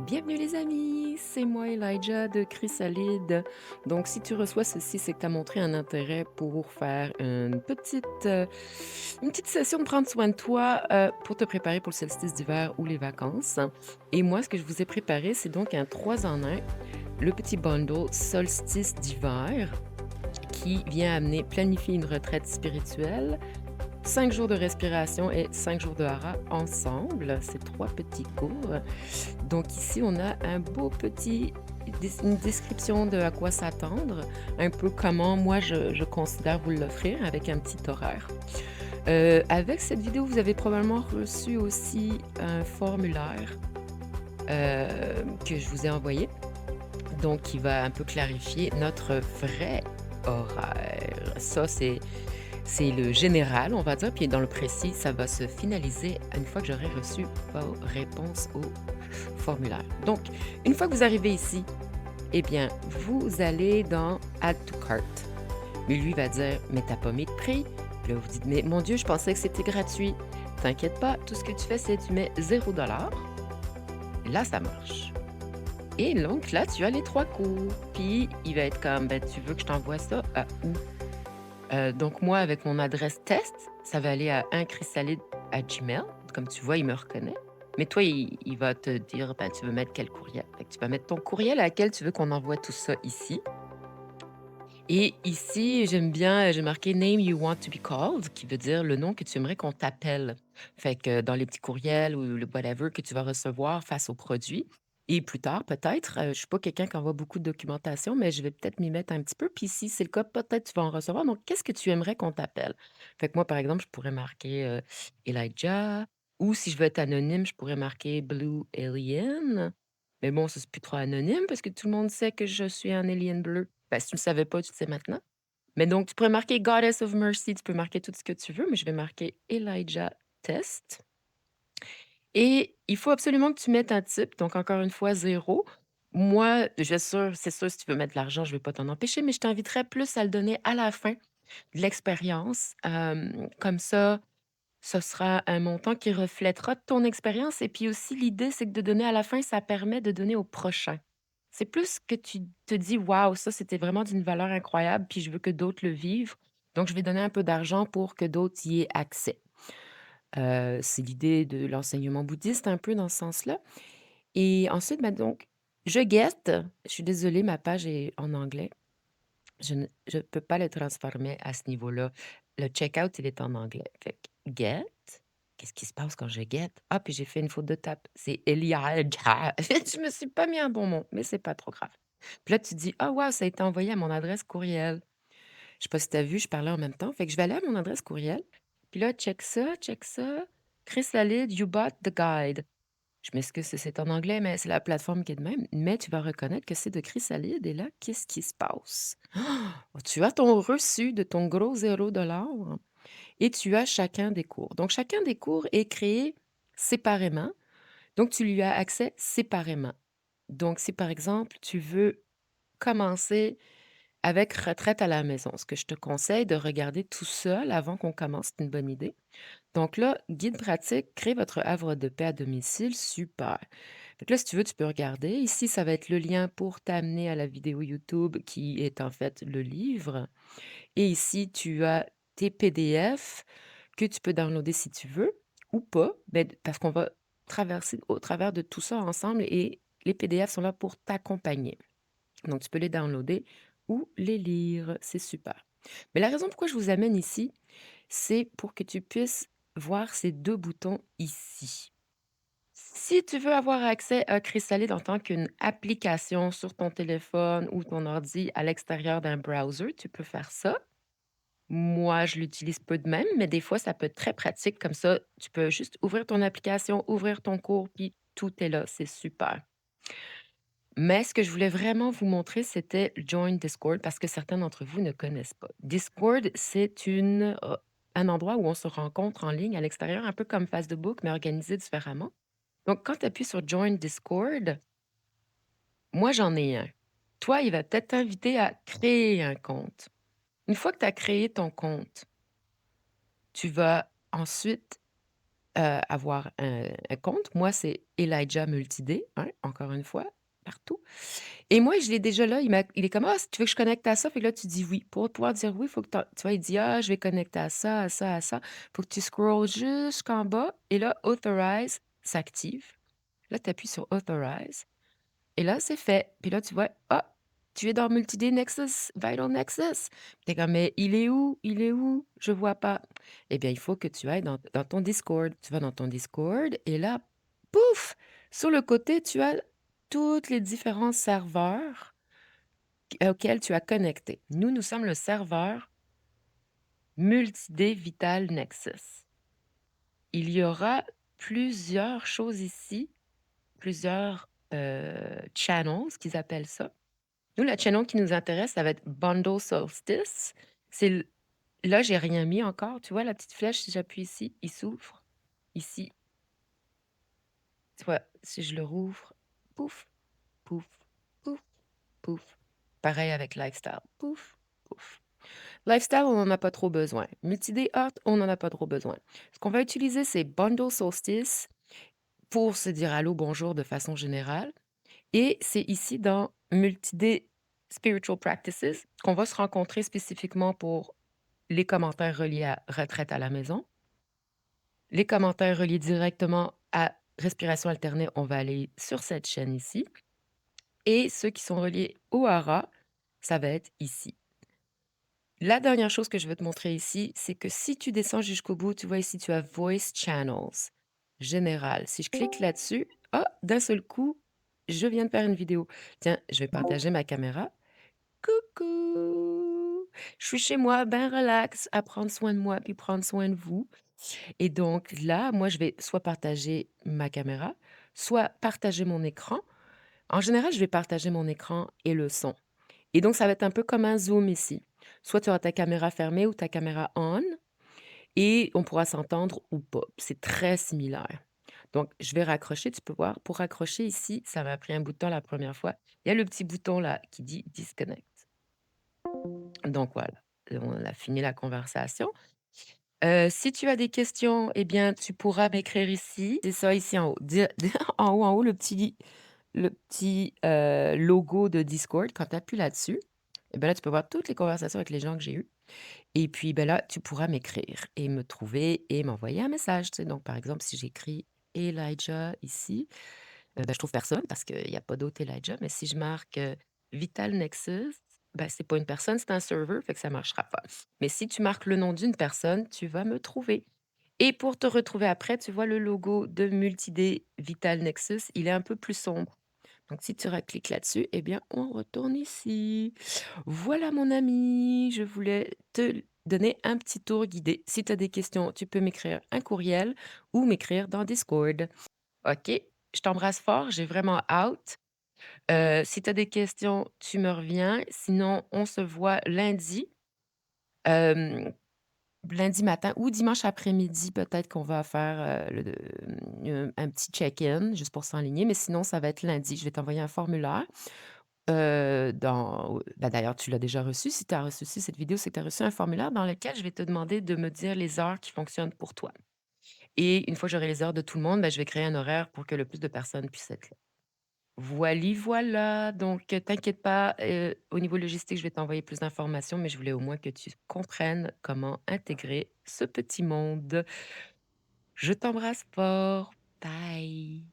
Bienvenue les amis, c'est moi Elijah de Chrysalide. Donc si tu reçois ceci, c'est que tu as montré un intérêt pour faire une petite session de prendre soin de toi pour te préparer pour le solstice d'hiver ou les vacances. Et moi, ce que je vous ai préparé, c'est donc un 3 en 1, le petit bundle solstice d'hiver qui vient amener planifier une retraite spirituelle, 5 jours de respiration et 5 jours de hara ensemble. C'est 3 petits cours. Donc ici, on a un beau petit une description de à quoi s'attendre, un peu comment moi je considère vous l'offrir avec un petit horaire. Avec cette vidéo, vous avez probablement reçu aussi un formulaire, que je vous ai envoyé, donc qui va un peu clarifier notre vrai horaire. Ça, c'est le général, on va dire, puis dans le précis, ça va se finaliser une fois que j'aurai reçu vos réponses au formulaire. Donc, une fois que vous arrivez ici, eh bien, vous allez dans Add to Cart. Mais lui va dire, mais t'as pas mis de prix. Puis là, vous dites, mais mon Dieu, je pensais que c'était gratuit. T'inquiète pas, tout ce que tu fais, c'est tu mets 0 $. Là, ça marche. Et donc là, tu as les 3 cours. Puis il va être comme, ben, tu veux que je t'envoie ça à où? Donc moi, avec mon adresse test, ça va aller à unchrysalide@gmail. Comme tu vois, il me reconnaît. Mais toi, il va te dire, ben, tu veux mettre quel courriel? Fait que tu vas mettre ton courriel à laquelle tu veux qu'on envoie tout ça ici. Et ici, j'aime bien, j'ai marqué «Name you want to be called», qui veut dire le nom que tu aimerais qu'on t'appelle. Fait que dans les petits courriels ou le whatever que tu vas recevoir face au produit et plus tard peut-être, je suis pas quelqu'un qui envoie beaucoup de documentation, mais je vais peut-être m'y mettre un petit peu, puis si c'est le cas, peut-être tu vas en recevoir. Donc qu'est-ce que tu aimerais qu'on t'appelle? Fait que moi, par exemple, je pourrais marquer, Elijah, ou si je veux être anonyme, je pourrais marquer Blue Alien. Mais bon, ça, c'est plus trop anonyme parce que tout le monde sait que je suis un alien bleu. Ben, si tu ne le savais pas, tu le sais maintenant. Mais donc, tu pourrais marquer Goddess of Mercy, tu peux marquer tout ce que tu veux, mais je vais marquer Elijah Test. Et il faut absolument que tu mettes un type, donc encore une fois, 0. Moi, c'est sûr, si tu veux mettre de l'argent, je ne vais pas t'en empêcher, mais je t'inviterais plus à le donner à la fin de l'expérience. Comme ça, ce sera un montant qui reflètera ton expérience et puis aussi l'idée, c'est que de donner à la fin, ça permet de donner au prochain. C'est plus que tu te dis: «Waouh, ça, c'était vraiment d'une valeur incroyable, puis je veux que d'autres le vivent, donc je vais donner un peu d'argent pour que d'autres y aient accès». C'est l'idée de l'enseignement bouddhiste un peu dans ce sens-là et ensuite, bah, donc je guette. Je suis désolée, ma page est en anglais. Je peux pas le transformer à ce niveau-là. Le checkout, il est en anglais. Fait que get. Qu'est-ce qui se passe quand je get? Ah, puis j'ai fait une faute de tape. C'est Elijah. Je me suis pas mis un bon mot, mais c'est pas trop grave. Puis là, tu dis: «Ah waouh, ça a été envoyé à mon adresse courriel». Je sais pas si tu as vu, je parlais en même temps. Fait que je vais aller à mon adresse courriel. Puis là, check ça, check ça. Chrysalide, you bought the guide. Je m'excuse si c'est en anglais, mais c'est la plateforme qui est de même. Mais tu vas reconnaître que c'est de Chrysalide et là, qu'est-ce qui se passe? Tu as ton reçu de ton gros 0 $ et tu as chacun des cours. Donc, chacun des cours est créé séparément. Donc, tu lui as accès séparément. Donc, si par exemple, tu veux commencer avec retraite à la maison, ce que je te conseille de regarder tout seul avant qu'on commence, c'est une bonne idée. Donc là, guide pratique, créer votre havre de paix à domicile, super. Fait que là, si tu veux, tu peux regarder. Ici, ça va être le lien pour t'amener à la vidéo YouTube qui est en fait le livre. Et ici, tu as tes PDF que tu peux downloader si tu veux ou pas, ben, parce qu'on va traverser au travers de tout ça ensemble et les PDF sont là pour t'accompagner. Donc, tu peux les downloader ou les lire. C'est super. Mais la raison pourquoi je vous amène ici, c'est pour que tu puisses voir ces 2 boutons ici. Si tu veux avoir accès à Chrysalide en tant qu'une application sur ton téléphone ou ton ordi à l'extérieur d'un browser, tu peux faire ça. Moi, je l'utilise peu de même, mais des fois, ça peut être très pratique. Comme ça, tu peux juste ouvrir ton application, ouvrir ton cours, puis tout est là. C'est super. Mais ce que je voulais vraiment vous montrer, c'était Join Discord parce que certains d'entre vous ne connaissent pas. Discord, c'est un endroit où on se rencontre en ligne à l'extérieur, un peu comme Facebook, mais organisé différemment. Donc, quand tu appuies sur Join Discord, moi, j'en ai un. Toi, il va peut-être t'inviter à créer un compte. Une fois que tu as créé ton compte, tu vas ensuite avoir un compte. Moi, c'est Elijah Multidé, hein, encore une fois, partout. Et moi, je l'ai déjà là, il est comme: «Ah, tu veux que je connecte à ça?» Fait que là, tu dis «oui». Pour pouvoir dire «oui», il faut que tu vois, il dit: «Ah, je vais connecter à ça, à ça, à ça». Faut que tu scrolles jusqu'en bas et là, «Authorize» s'active. Là, tu appuies sur «Authorize» et là, c'est fait. Puis là, tu vois: «Ah, tu es dans Multi-Day Nexus, Vital Nexus». Tu es comme: «Mais il est où? Il est où? Je vois pas». Eh bien, il faut que tu ailles dans ton Discord. Tu vas dans ton Discord et là, pouf! Sur le côté, tu as toutes les différents serveurs auquel tu as connecté. Nous, nous sommes le serveur Multi-D Vital Nexus. Il y aura plusieurs choses ici, plusieurs channels, qu'ils appellent ça. Nous, la channel qui nous intéresse, ça va être Bundle Solstice. C'est là, j'ai rien mis encore. Tu vois la petite flèche, si j'appuie ici, il s'ouvre. Ici, tu vois, si je le rouvre, pouf, pouf, pouf, pouf. Pareil avec Lifestyle. Pouf, pouf. Lifestyle, on n'en a pas trop besoin. Multi-day art, on n'en a pas trop besoin. Ce qu'on va utiliser, c'est Bundle Solstice pour se dire allô, bonjour de façon générale. Et c'est ici dans Multi-day Spiritual Practices qu'on va se rencontrer spécifiquement pour les commentaires reliés à retraite à la maison. Les commentaires reliés directement à respiration alternée, on va aller sur cette chaîne ici. Et ceux qui sont reliés au hara, ça va être ici. La dernière chose que je veux te montrer ici, c'est que si tu descends jusqu'au bout, tu vois ici, tu as Voice Channels, général. Si je clique là-dessus, ah, d'un seul coup, je viens de faire une vidéo. Tiens, je vais partager ma caméra. Coucou! Je suis chez moi, ben relax, à prendre soin de moi puis prendre soin de vous. Et donc là, moi, je vais soit partager ma caméra, soit partager mon écran. En général, je vais partager mon écran et le son. Et donc, ça va être un peu comme un Zoom ici. Soit tu auras ta caméra fermée ou ta caméra on et on pourra s'entendre ou pas. C'est très similaire. Donc, je vais raccrocher, tu peux voir. Pour raccrocher ici, ça m'a pris un bout de temps la première fois. Il y a le petit bouton là qui dit disconnect. Donc voilà, on a fini la conversation. Si tu as des questions, eh bien, tu pourras m'écrire ici. C'est ça ici en haut. En haut, le petit logo de Discord. Quand tu appuies là-dessus, eh ben là, tu peux voir toutes les conversations avec les gens que j'ai eues. Et puis, ben là, tu pourras m'écrire et me trouver et m'envoyer un message. Tu sais. Donc, par exemple, si j'écris Elijah ici, ben, je trouve personne parce qu'il n'y a pas d'autre Elijah. Mais si je marque Vital Nexus, ben, c'est pas une personne, c'est un serveur, fait que ça marchera pas. Mais si tu marques le nom d'une personne, tu vas me trouver. Et pour te retrouver après, tu vois le logo de Multidé Vital Nexus, il est un peu plus sombre. Donc, si tu cliques là-dessus, eh bien, on retourne ici. Voilà, mon ami, je voulais te donner un petit tour guidé. Si tu as des questions, tu peux m'écrire un courriel ou m'écrire dans Discord. OK, je t'embrasse fort, j'ai vraiment hâte. Si tu as des questions, tu me reviens. Sinon, on se voit lundi, hem, lundi matin ou dimanche après-midi, peut-être qu'on va faire, un petit check-in juste pour s'enligner, mais sinon ça va être lundi. Je vais t'envoyer un formulaire, d'ailleurs tu l'as déjà reçu. Si tu as reçu cette vidéo, c'est que tu as reçu un formulaire dans lequel je vais te demander de me dire les heures qui fonctionnent pour toi et une fois que j'aurai les heures de tout le monde, je vais créer un horaire pour que le plus de personnes puissent être là. Voili voilà, donc t'inquiète pas, au niveau logistique, je vais t'envoyer plus d'informations, mais je voulais au moins que tu comprennes comment intégrer ce petit monde. Je t'embrasse fort. Bye.